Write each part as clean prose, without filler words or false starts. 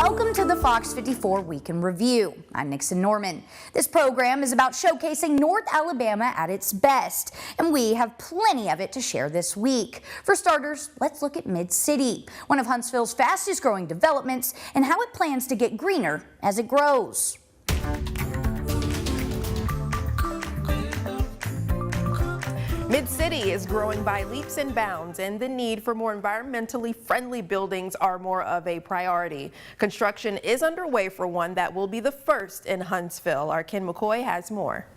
Welcome to the Fox 54 Week in Review. I'm Nixon Norman. This program is about showcasing North Alabama at its best, and we have plenty of it to share this week. For starters, let's look at MidCity, one of Huntsville's fastest growing developments, and how it plans to get greener as it grows. MidCity is growing by leaps and bounds, and the need for more environmentally friendly buildings are more of a priority. Construction is underway for one that will be the first in Huntsville. Our Ken McCoy has more.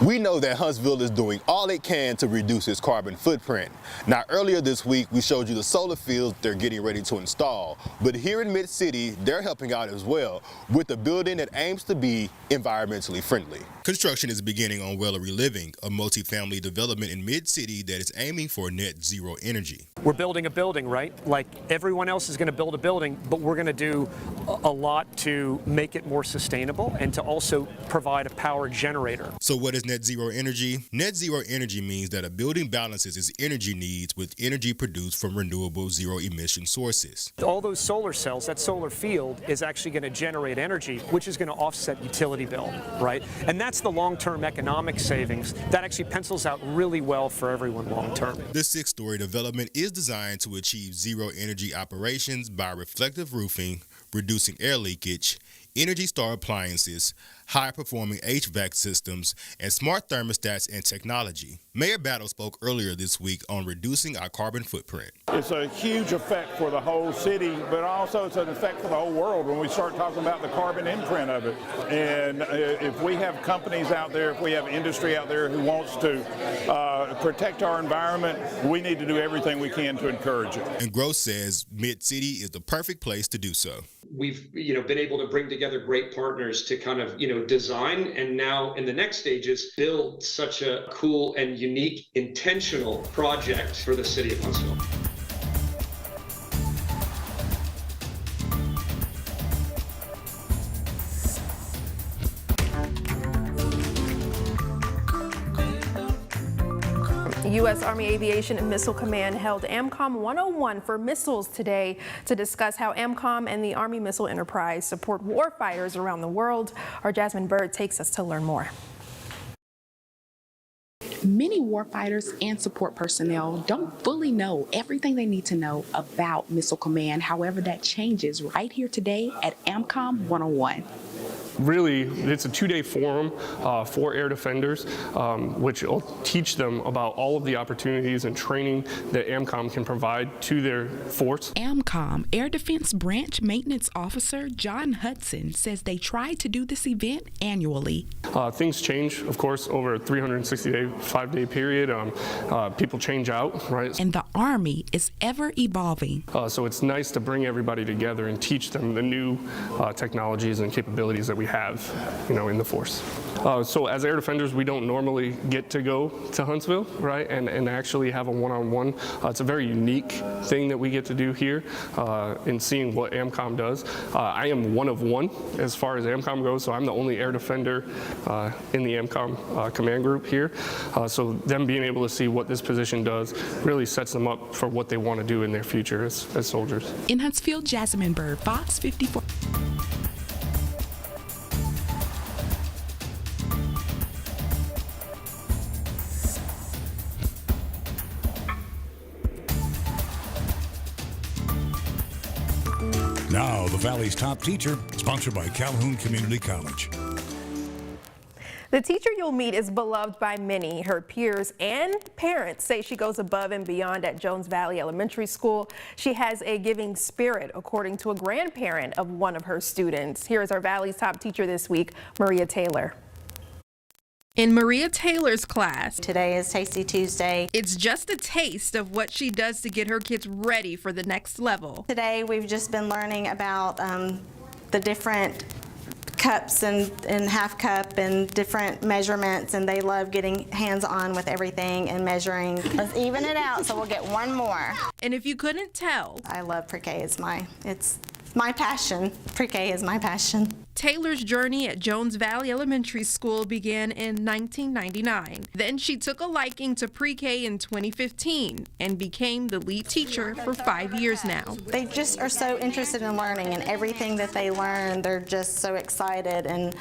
We know that Huntsville is doing all it can to reduce its carbon footprint. Now, earlier this week, we showed you the solar fields they're getting ready to install. But here in MidCity, they're helping out as well with a building that aims to be environmentally friendly. Construction is beginning on Wellery Living, a multifamily development in MidCity that is aiming for net zero energy. We're building a building, right? Like everyone else is going to build a building, but we're going to do a lot to make it more sustainable and to also provide a power generator. So what is net zero energy? Net zero energy means that a building balances its energy needs with energy produced from renewable zero emission sources. All those solar cells, that solar field is actually going to generate energy, which is going to offset utility bill, right? And that's the long-term economic savings that actually pencils out really well for everyone long-term. This six-story development is designed to achieve zero energy operations by reflective roofing, reducing air leakage, Energy Star appliances, high-performing HVAC systems, and smart thermostats and technology. Mayor Battle spoke earlier this week on reducing our carbon footprint. It's a huge effect for the whole city, but also it's an effect for the whole world when we start talking about the carbon imprint of it. And if we have companies out there, if we have industry out there who wants to protect our environment, we need to do everything we can to encourage it. And Gross says MidCity is the perfect place to do so. We've been able to bring together great partners to kind of design, and now in the next stages build such a cool and unique intentional project for the city of Huntsville. U.S. Army Aviation and Missile Command held AMCOM 101 for missiles today to discuss how AMCOM and the Army Missile Enterprise support warfighters around the world. Our Jasmine Bird takes us to learn more. Many warfighters and support personnel don't fully know everything they need to know about Missile Command. However, that changes right here today at AMCOM 101. Really, it's a two-day forum for air defenders, which will teach them about all of the opportunities and training that AMCOM can provide to their force. AMCOM Air Defense Branch Maintenance Officer John Hudson says they try to do this event annually. Things change, of course, over a 360-day, 5-day period. People change out, right? And the Army is ever evolving. So it's nice to bring everybody together and teach them the new technologies and capabilities that we have, in the force. So as air defenders, we don't normally get to go to Huntsville, right, and actually have a one-on-one. It's a very unique thing that we get to do here in seeing what AMCOM does. I am one of one as far as AMCOM goes, so I'm the only air defender in the AMCOM command group here. So them being able to see what this position does really sets them up for what they want to do in their future as soldiers. In Huntsville, Jasmine Bird, Fox 54. Now, the Valley's top teacher, sponsored by Calhoun Community College. The teacher you'll meet is beloved by many. Her peers and parents say she goes above and beyond at Jones Valley Elementary School. She has a giving spirit, according to a grandparent of one of her students. Here is our Valley's top teacher this week, Maria Taylor. In Maria Taylor's class, today is Tasty Tuesday. It's just a taste of what she does to get her kids ready for the next level. Today we've just been learning about the different cups and half cup and different measurements, and they love getting hands-on with everything and measuring. Let's even it out so we'll get one more. And if you couldn't tell, I love pre-K. It's my passion. Pre-K is my passion. Taylor's journey at Jones Valley Elementary School began in 1999. Then she took a liking to pre-K in 2015 and became the lead teacher for 5 years now. They just are so interested in learning, and everything that they learn, they're just so excited, and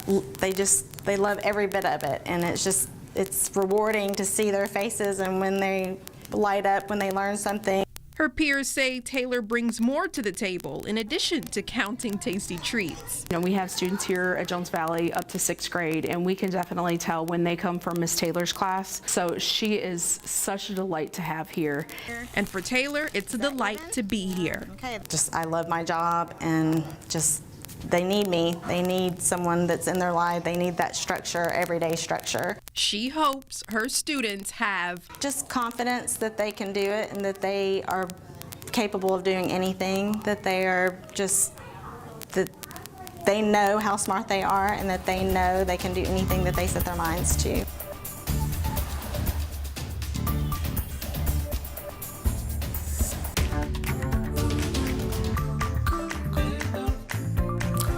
they love every bit of it, and it's rewarding to see their faces and when they light up when they learn something. Her peers say Taylor brings more to the table in addition to counting tasty treats. You know, we have students here at Jones Valley up to 6th grade, and we can definitely tell when they come from Miss Taylor's class. So she is such a delight to have here. And for Taylor, it's a delight to be here. I love my job, and they need me. They need someone that's in their life. They need that structure, everyday structure. She hopes her students have just confidence that they can do it and that they are capable of doing anything, that they know how smart they are, and that they know they can do anything that they set their minds to.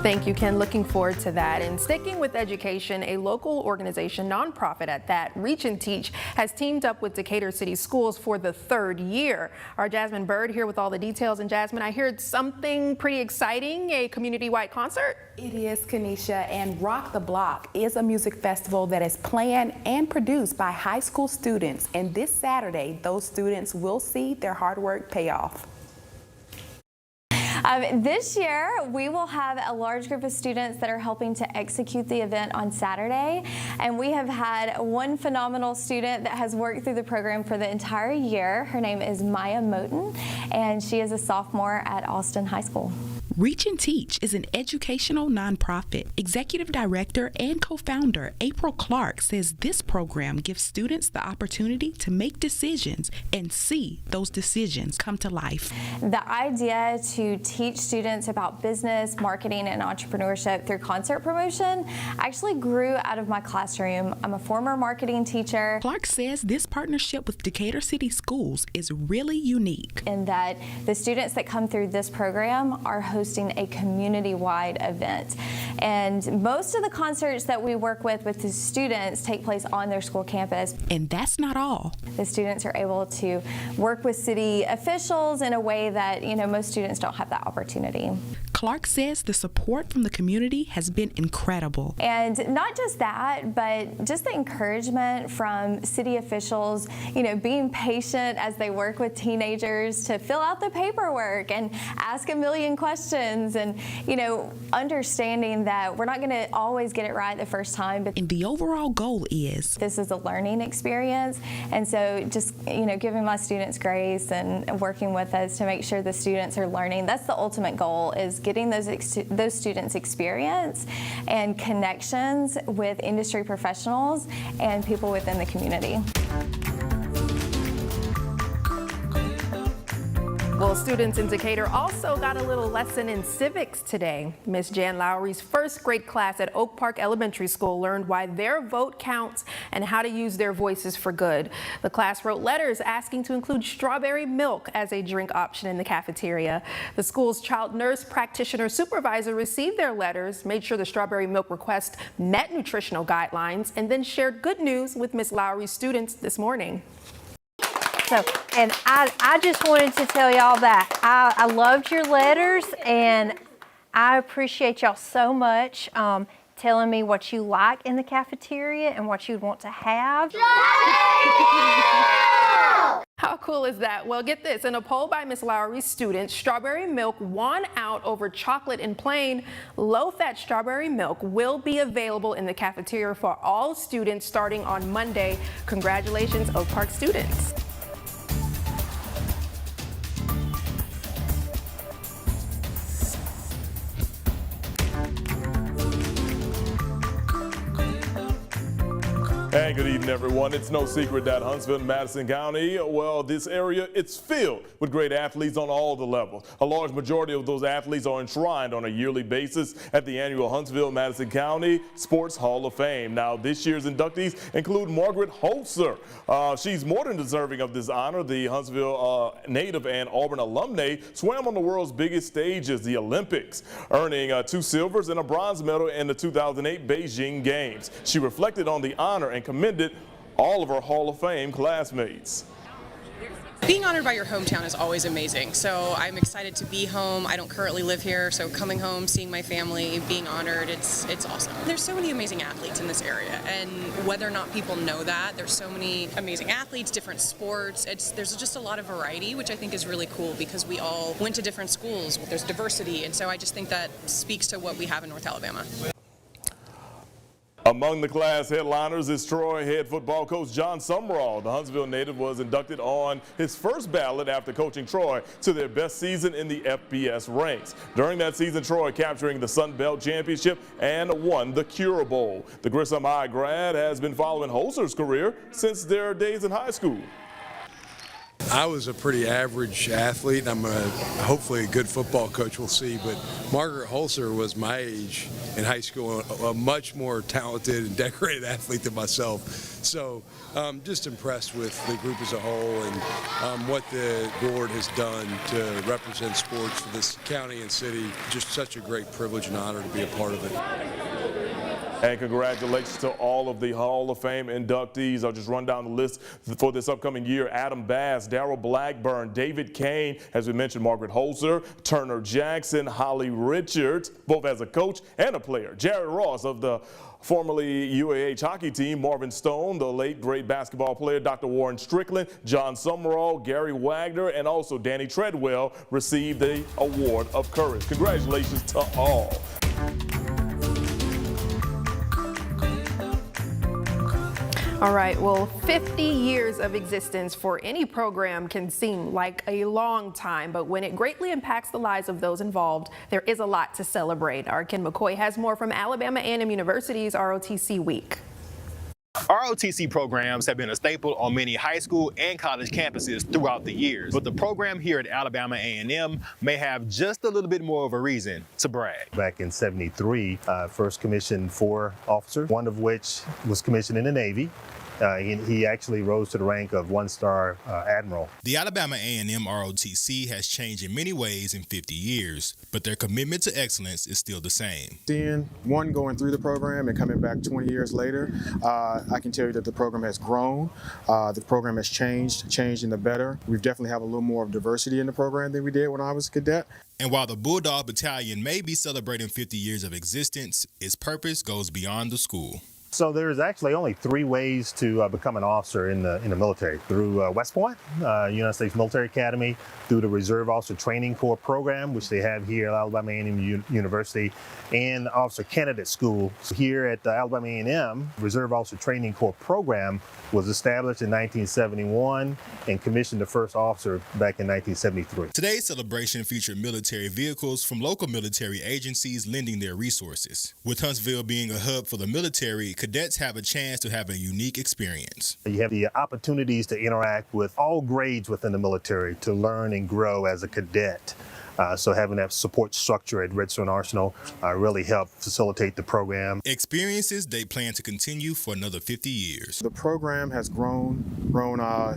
Thank you, Ken. Looking forward to that. And sticking with education, a local organization, nonprofit at that, Reach and Teach, has teamed up with Decatur City Schools for the 3rd year. Our Jasmine Bird here with all the details. And Jasmine, I heard something pretty exciting, a community-wide concert? It is, Kanisha, and Rock the Block is a music festival that is planned and produced by high school students. And this Saturday, those students will see their hard work pay off. This year, we will have a large group of students that are helping to execute the event on Saturday. And we have had one phenomenal student that has worked through the program for the entire year. Her name is Maya Moten, and she is a sophomore at Austin High School. Reach and Teach is an educational nonprofit. Executive Director and co-founder April Clark says this program gives students the opportunity to make decisions and see those decisions come to life. The idea to teach students about business, marketing, and entrepreneurship through concert promotion actually grew out of my classroom. I'm a former marketing teacher. Clark says this partnership with Decatur City Schools is really unique. In that the students that come through this program are hosting a community-wide event. And most of the concerts that we work with the students take place on their school campus. And that's not all. The students are able to work with city officials in a way that, most students don't have that opportunity. Clark says the support from the community has been incredible. And not just that, but just the encouragement from city officials, being patient as they work with teenagers to fill out the paperwork and ask a million questions, and, understanding that we're not going to always get it right the first time. But and the overall goal is this is a learning experience. And so just, giving my students grace and working with us to make sure the students are learning. That's the ultimate goal, is getting those students experience and connections with industry professionals and people within the community. Well, students in Decatur also got a little lesson in civics today. Miss Jan Lowry's 1st grade class at Oak Park Elementary School learned why their vote counts and how to use their voices for good. The class wrote letters asking to include strawberry milk as a drink option in the cafeteria. The school's child nurse practitioner supervisor received their letters, made sure the strawberry milk request met nutritional guidelines, and then shared good news with Miss Lowry's students this morning. And I just wanted to tell y'all that I loved your letters, and I appreciate y'all so much telling me what you like in the cafeteria and what you'd want to have. How cool is that? Well, get this. In a poll by Miss Lowry's students, strawberry milk won out over chocolate and plain. Low-fat strawberry milk will be available in the cafeteria for all students starting on Monday. Congratulations, Oak Park students. Hey, good good evening, everyone. It's no secret that Huntsville and Madison County, well, this area, it's filled with great athletes on all the levels. A large majority of those athletes are enshrined on a yearly basis at the annual Huntsville-Madison County Sports Hall of Fame. Now, this year's inductees include Margaret Holzer. She's more than deserving of this honor. The Huntsville native and Auburn alumni swam on the world's biggest stages, the Olympics, earning 2 silvers and a bronze medal in the 2008 Beijing Games. She reflected on the honor and commended all of her Hall of Fame classmates. Being honored by your hometown is always amazing, so I'm excited to be home. I don't currently live here, so coming home, seeing my family, being honored, it's awesome. There's so many amazing athletes in this area, and whether or not people know that, there's so many amazing athletes, different sports. There's just a lot of variety, which I think is really cool because we all went to different schools. There's diversity, and so I just think that speaks to what we have in North Alabama. Among the class headliners is Troy head football coach John Summerall. The Huntsville native was inducted on his first ballot after coaching Troy to their best season in the FBS ranks. During that season, Troy capturing the Sun Belt Championship and won the Cure Bowl. The Grissom High grad has been following Holzer's career since their days in high school. I was a pretty average athlete, and I'm hopefully a good football coach, we'll see, but Margaret Holzer was my age in high school, a much more talented and decorated athlete than myself. So just impressed with the group as a whole and what the board has done to represent sports for this county and city. Just such a great privilege and honor to be a part of it. And congratulations to all of the Hall of Fame inductees. I'll just run down the list for this upcoming year. Adam Bass, Darrell Blackburn, David Kane, as we mentioned, Margaret Holzer, Turner Jackson, Holly Richards, both as a coach and a player. Jared Ross of the formerly UAH hockey team, Marvin Stone, the late great basketball player, Dr. Warren Strickland, John Summerall, Gary Wagner, and also Danny Treadwell received the Award of Courage. Congratulations to all. All right, well, 50 years of existence for any program can seem like a long time, but when it greatly impacts the lives of those involved, there is a lot to celebrate. Our Ken McCoy has more from Alabama A&M University's ROTC Week. ROTC programs have been a staple on many high school and college campuses throughout the years, but the program here at Alabama A&M may have just a little bit more of a reason to brag. Back in '73, first commissioned 4 officers, one of which was commissioned in the Navy. He actually rose to the rank of 1-star admiral. The Alabama A&M ROTC has changed in many ways in 50 years, but their commitment to excellence is still the same. Seeing one going through the program and coming back 20 years later, I can tell you that the program has grown. The program has changed in the better. We definitely have a little more of diversity in the program than we did when I was a cadet. And while the Bulldog Battalion may be celebrating 50 years of existence, its purpose goes beyond the school. So there's actually only 3 ways to become an officer in the military: through West Point, United States Military Academy, through the Reserve Officer Training Corps program, which they have here at Alabama A&M University, and Officer Candidate School. So here at Alabama A&M, Reserve Officer Training Corps program was established in 1971 and commissioned the first officer back in 1973. Today's celebration featured military vehicles from local military agencies lending their resources. With Huntsville being a hub for the military, cadets have a chance to have a unique experience. You have the opportunities to interact with all grades within the military, to learn and grow as a cadet. So having that support structure at Redstone Arsenal really helped facilitate the program. Experiences they plan to continue for another 50 years. The program has grown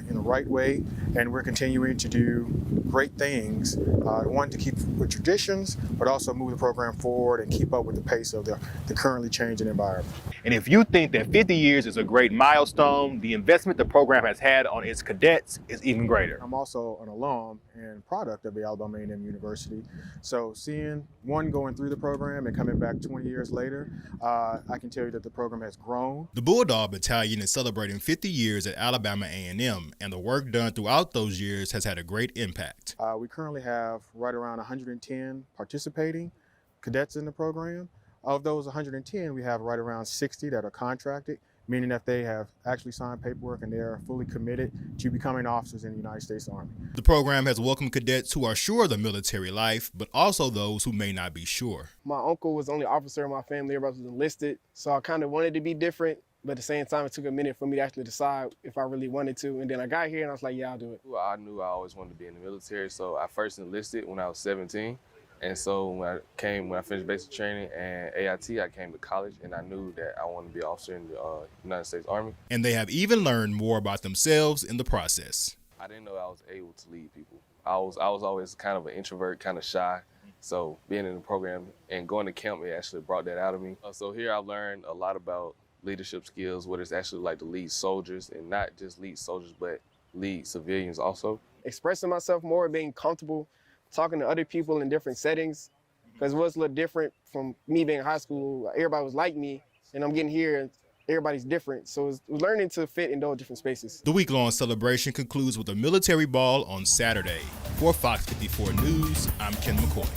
in the right way, and we're continuing to do great things. One, to keep with traditions, but also move the program forward and keep up with the pace of the currently changing environment. And if you think that 50 years is a great milestone, the investment the program has had on its cadets is even greater. I'm also an alum and product of the Alabama A&M University. So seeing one going through the program and coming back 20 years later, I can tell you that the program has grown. The Bulldog Battalion is celebrating 50 years at Alabama A&M, and the work done throughout those years has had a great impact. We currently have right around 110 participating cadets in the program. Of those 110, we have right around 60 that are contracted, meaning that they have actually signed paperwork and they are fully committed to becoming officers in the United States Army. The program has welcomed cadets who are sure of the military life, but also those who may not be sure. My uncle was the only officer in my family. Everybody was enlisted, so I kind of wanted to be different. But at the same time, it took a minute for me to actually decide if I really wanted to. And then I got here and I was like, yeah, I'll do it. I knew I always wanted to be in the military, so I first enlisted when I was 17. And so when I finished basic training and AIT, I came to college and I knew that I wanted to be an officer in the United States Army. And they have even learned more about themselves in the process. I didn't know I was able to lead people. I was always kind of an introvert, kind of shy. So being in the program and going to camp, it actually brought that out of me. So here I learned a lot about leadership skills, what it's actually like to lead soldiers, and not just lead soldiers, but lead civilians also. Expressing myself more, being comfortable, talking to other people in different settings, because it was a little different from me being in high school. Everybody was like me, and I'm getting here, and everybody's different. So it's learning to fit in those different spaces. The week-long celebration concludes with a military ball on Saturday. For Fox 54 News, I'm Ken McCoy.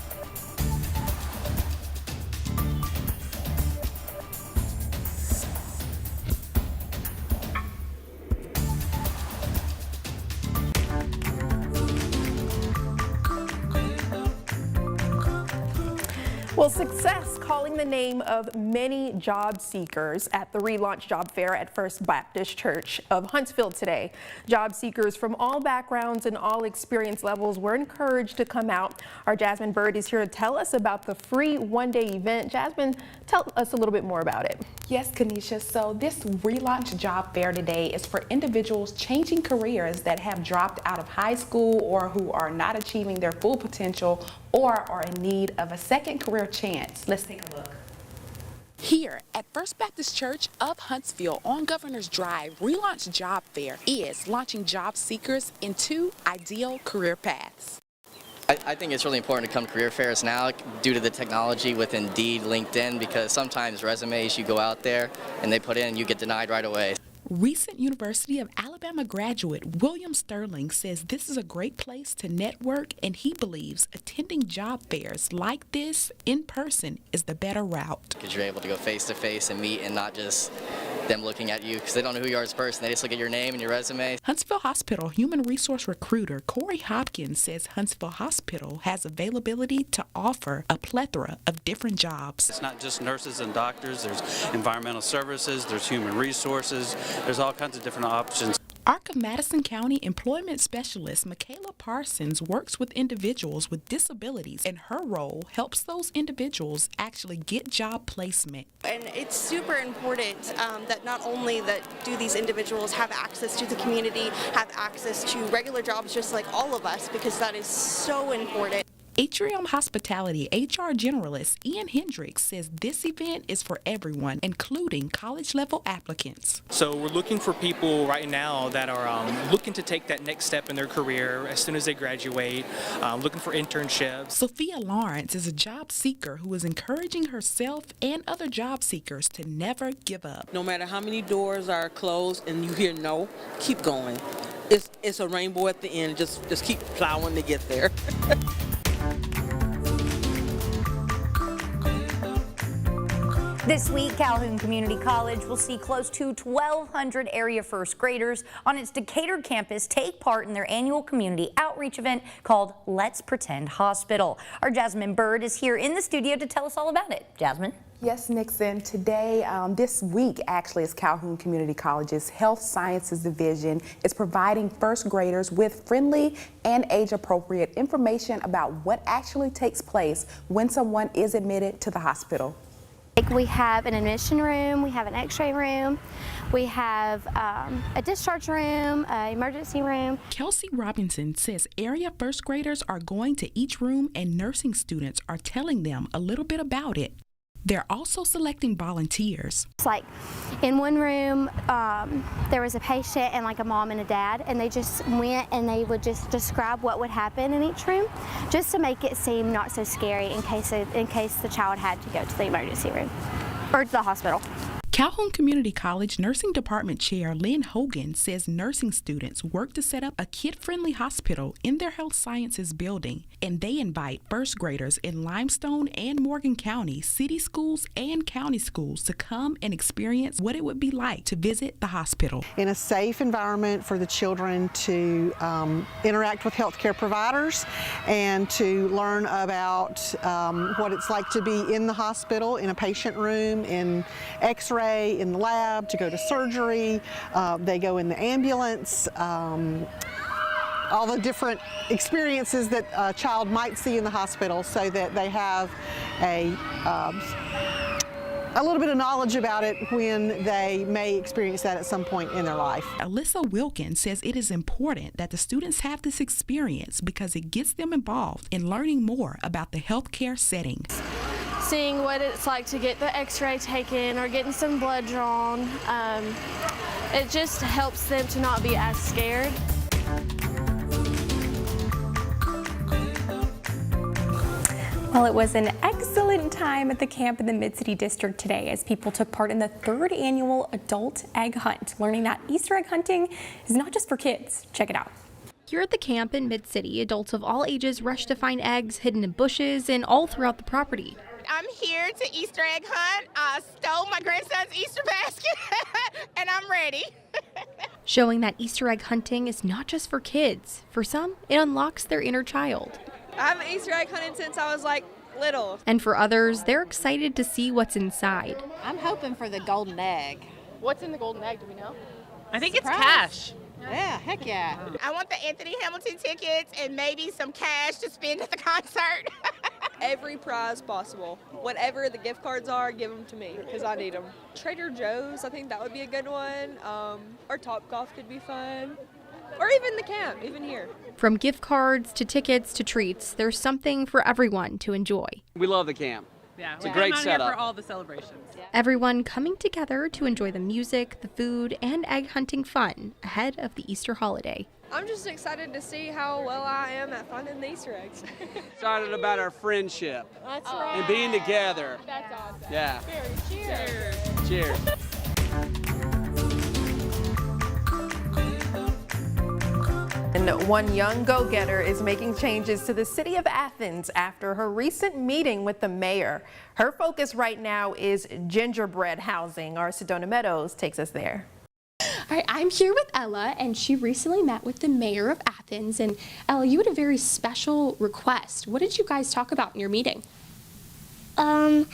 Well, success calling the name of many job seekers at the Relaunch Job Fair at First Baptist Church of Huntsville today. Job seekers from all backgrounds and all experience levels were encouraged to come out. Our Jasmine Bird is here to tell us about the free one-day event. Jasmine, tell us a little bit more about it. Yes, Kanisha. So this Relaunch Job Fair today is for individuals changing careers that have dropped out of high school or who are not achieving their full potential or are in need of a second career chance. Let's take a look. Here at First Baptist Church of Huntsville on Governor's Drive, Relaunch Job Fair is launching job seekers into ideal career paths. I think it's really important to come to career fairs now due to the technology with Indeed, LinkedIn, because sometimes resumes you go out there and they put in, you get denied right away. Recent University of Alabama graduate William Sterling says this is a great place to network, and he believes attending job fairs like this in person is the better route. Because you're able to go face to face and meet and not just them looking at you because they don't know who you are as a person. They just look at your name and your resume. Huntsville Hospital human resource recruiter Corey Hopkins says Huntsville Hospital has availability to offer a plethora of different jobs. It's not just nurses and doctors. There's environmental services, there's human resources, there's all kinds of different options. ARC of Madison County Employment Specialist Michaela Parsons works with individuals with disabilities, and her role helps those individuals actually get job placement. And it's super important that not only that do these individuals have access to the community, have access to regular jobs just like all of us, because that is so important. Atrium Hospitality HR Generalist Ian Hendricks says this event is for everyone, including college-level applicants. So we're looking for people right now that are looking to take that next step in their career as soon as they graduate, looking for internships. Sophia Lawrence is a job seeker who is encouraging herself and other job seekers to never give up. No matter how many doors are closed and you hear no, keep going. It's a rainbow at the end. Just keep plowing to get there. This week, Calhoun Community College will see close to 1,200 area first graders on its Decatur campus take part in their annual community outreach event called Let's Pretend Hospital. Our Jasmine Bird is here in the studio to tell us all about it. Jasmine? Yes, Nixon. Today, this week actually, is Calhoun Community College's Health Sciences Division is providing first graders with friendly and age-appropriate information about what actually takes place when someone is admitted to the hospital. We have an admission room, we have an x-ray room, we have a discharge room, an emergency room. Kelsey Robinson says area first graders are going to each room and nursing students are telling them a little bit about it. They're also selecting volunteers. It's like in one room, there was a patient and like a mom and a dad, and they just went and they would just describe what would happen in each room, just to make it seem not so scary in case the child had to go to the emergency room or to the hospital. Calhoun Community College Nursing Department Chair Lynn Hogan says nursing students work to set up a kid-friendly hospital in their health sciences building, and they invite first graders in Limestone and Morgan County city schools and county schools to come and experience what it would be like to visit the hospital. In a safe environment for the children to interact with healthcare providers and to learn about what it's like to be in the hospital, in a patient room, in x-ray, X-ray in the lab, to go to surgery. They go in the ambulance. All the different experiences that a child might see in the hospital, so that they have a little bit of knowledge about it when they may experience that at some point in their life. Alyssa Wilkins says it is important that the students have this experience because it gets them involved in learning more about the healthcare setting. Seeing what it's like to get the x-ray taken or getting some blood drawn, it just helps them to not be as scared. Well, it was an excellent time at the camp in the Mid-City District today as people took part in the 3rd annual Adult Egg Hunt, learning that Easter egg hunting is not just for kids. Check it out. Here at the camp in Mid-City, adults of all ages rush to find eggs hidden in bushes and all throughout the property. I'm here to Easter egg hunt. I stole my grandson's Easter basket and I'm ready. Showing that Easter egg hunting is not just for kids. For some, it unlocks their inner child. I've Easter egg hunting since I was like little. And for others, they're excited to see what's inside. I'm hoping for the golden egg. What's in the golden egg, do we know? I think it's cash. Yeah, heck yeah. I want the Anthony Hamilton tickets and maybe some cash to spend at the concert. Every prize possible. Whatever the gift cards are, give them to me because I need them. Trader Joe's, I think that would be a good one. Or Topgolf could be fun. Or even the camp, even here. From gift cards to tickets to treats, there's something for everyone to enjoy. We love the camp. Yeah, it's a great setup. Here for all the celebrations. Yeah. Everyone coming together to enjoy the music, the food, and egg hunting fun ahead of the Easter holiday. I'm just excited to see how well I am at finding the Easter eggs. Excited about our friendship. That's right. And being together. That's awesome. Yeah. Cheers. Cheers. And one young go-getter is making changes to the city of Athens after her recent meeting with the mayor. Her focus right now is gingerbread housing. Our Sedona Meadows takes us there. All right, I'm here with Ella, and she recently met with the mayor of Athens. And Ella, you had a very special request. What did you guys talk about in your meeting? To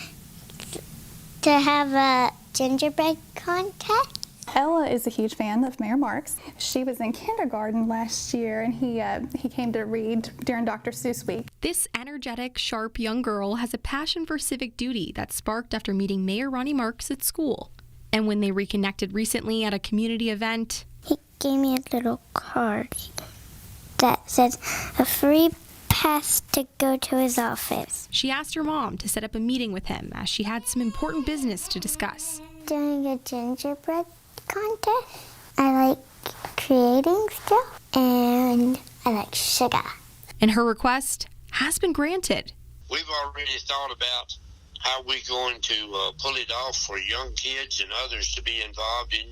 have a gingerbread contest. Ella is a huge fan of Mayor Marks. She was in kindergarten last year, and he came to read during Dr. Seuss Week. This energetic, sharp young girl has a passion for civic duty that sparked after meeting Mayor Ronnie Marks at school. And when they reconnected recently at a community event, he gave me a little card that says a free pass to go to his office. She asked her mom to set up a meeting with him as she had some important business to discuss. Doing a gingerbread contest. I like creating stuff and I like sugar. And her request has been granted. We've already thought about how we're going to pull it off for young kids and others to be involved in.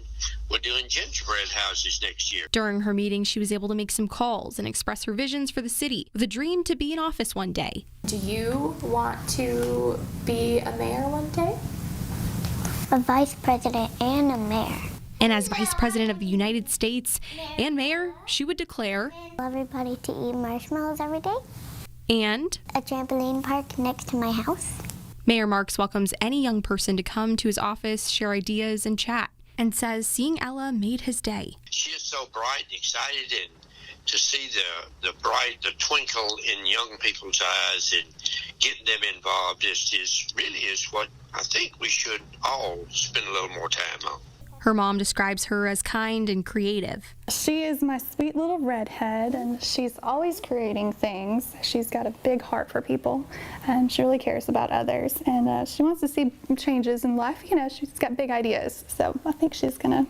We're doing gingerbread houses next year. During her meeting, she was able to make some calls and express her visions for the city with a dream to be in office one day. Do you want to be a mayor one day? A vice president and a mayor. And as Vice President of the United States and Mayor, she would declare everybody to eat marshmallows every day. And a trampoline park next to my house. Mayor Marks welcomes any young person to come to his office, share ideas, and chat, and says seeing Ella made his day. She is so bright and excited, and to see the twinkle in young people's eyes and getting them involved is what I think we should all spend a little more time on. Her mom describes her as kind and creative. She is my sweet little redhead, and she's always creating things. She's got a big heart for people, and she really cares about others, and she wants to see changes in life. You know, she's got big ideas, so I think she's gonna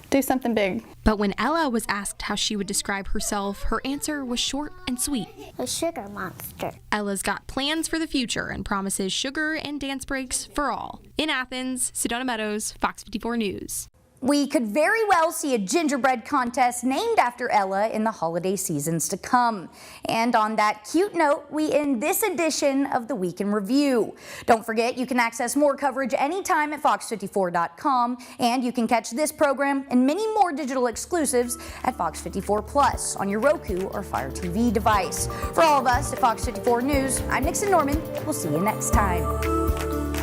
do something big. But when Ella was asked how she would describe herself, her answer was short and sweet. A sugar monster. Ella's got plans for the future and promises sugar and dance breaks for all. In Athens, Sedona Meadows, FOX54 News. We could very well see a gingerbread contest named after Ella in the holiday seasons to come. And on that cute note, we end this edition of the Week in Review. Don't forget, you can access more coverage anytime at fox54.com, and you can catch this program and many more digital exclusives at Fox 54 Plus on your Roku or Fire TV device. For all of us at Fox 54 News, I'm Nixon Norman. We'll see you next time.